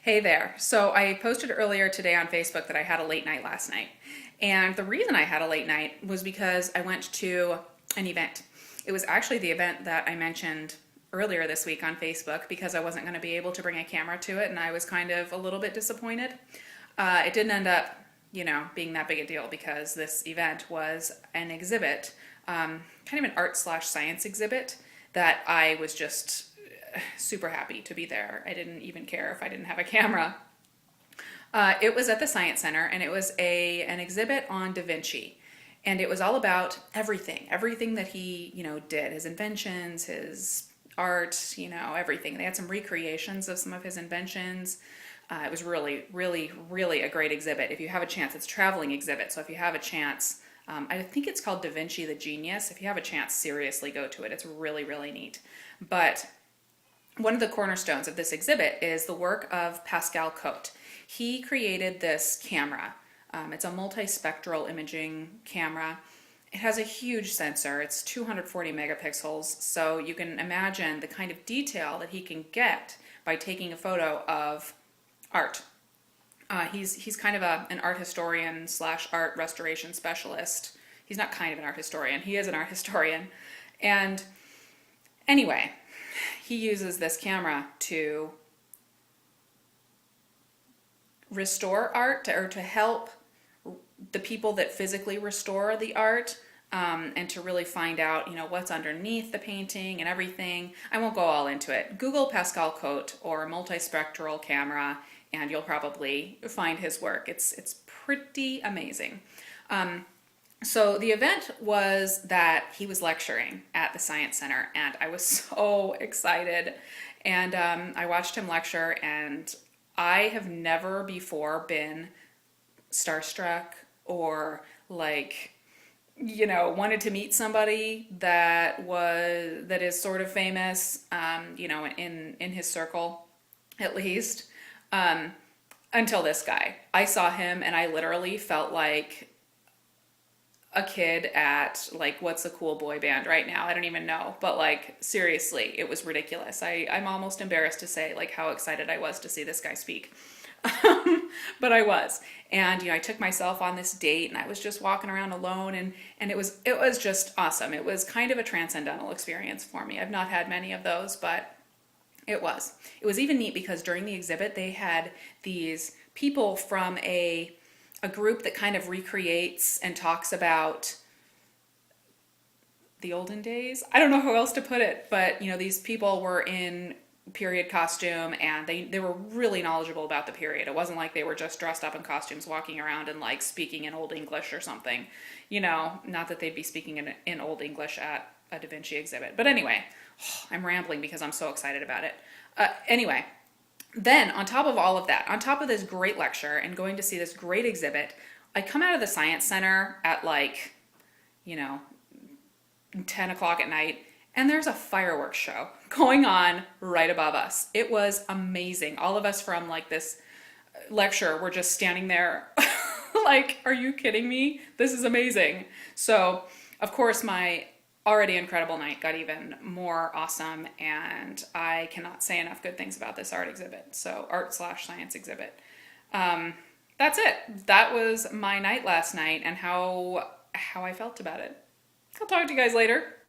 Hey there. So I posted earlier today on Facebook that I had a late night last night. And the reason I had a late night was because I went to an event. It was actually the event that I mentioned earlier this week on Facebook because I wasn't going to be able to bring a camera to it and I was kind of a little bit disappointed. It didn't end up, being that big a deal because this event was an exhibit, kind of an art slash science exhibit that I was just super happy to be there. I didn't even care if I didn't have a camera. It was at the Science Center, and it was an exhibit on Da Vinci, and it was all about everything that he did, his inventions, his art, everything. They had some recreations of some of his inventions. It was really, really, really a great exhibit. If you have a chance, it's a traveling exhibit, so if you have a chance, I think it's called Da Vinci the Genius. If you have a chance, seriously go to it. It's really, really neat. But one of the cornerstones of this exhibit is the work of Pascal Cote. He created this camera. It's a multispectral imaging camera. It has a huge sensor. It's 240 megapixels, so you can imagine the kind of detail that he can get by taking a photo of art. He's kind of an art historian slash art restoration specialist. He's not kind of an art historian. He is an art historian. And anyway, he uses this camera to restore art or to help the people that physically restore the art, and to really find out, what's underneath the painting and everything. I won't go all into it. Google Pascal Cote or multispectral camera, and you'll probably find his work. It's pretty amazing. So the event was that he was lecturing at the Science Center, and I was so excited. And I watched him lecture, and I have never before been starstruck or wanted to meet somebody that is sort of famous, in his circle, at least. Until this guy, I saw him, and I literally felt like a kid at what's a cool boy band right now? I don't even know, but seriously, it was ridiculous. I'm almost embarrassed to say how excited I was to see this guy speak. But I was. And I took myself on this date, and I was just walking around alone, and it was just awesome. It was kind of a transcendental experience for me. I've not had many of those, but it was. It was even neat because during the exhibit they had these people from a group that kind of recreates and talks about the olden days. I don't know how else to put it, but these people were in period costume, and they were really knowledgeable about the period. It wasn't like they were just dressed up in costumes walking around and speaking in Old English or something. Not that they'd be speaking in Old English at a Da Vinci exhibit. But anyway, I'm rambling because I'm so excited about it. Anyway, then, on top of all of that, on top of this great lecture and going to see this great exhibit, I come out of the Science Center at 10 o'clock at night, and there's a fireworks show going on right above us. It was amazing. All of us from this lecture were just standing there are you kidding me? This is amazing. So, of course, my already incredible night got even more awesome, and I cannot say enough good things about this art exhibit. So art slash science exhibit. That's it. That was my night last night and how I felt about it. I'll talk to you guys later.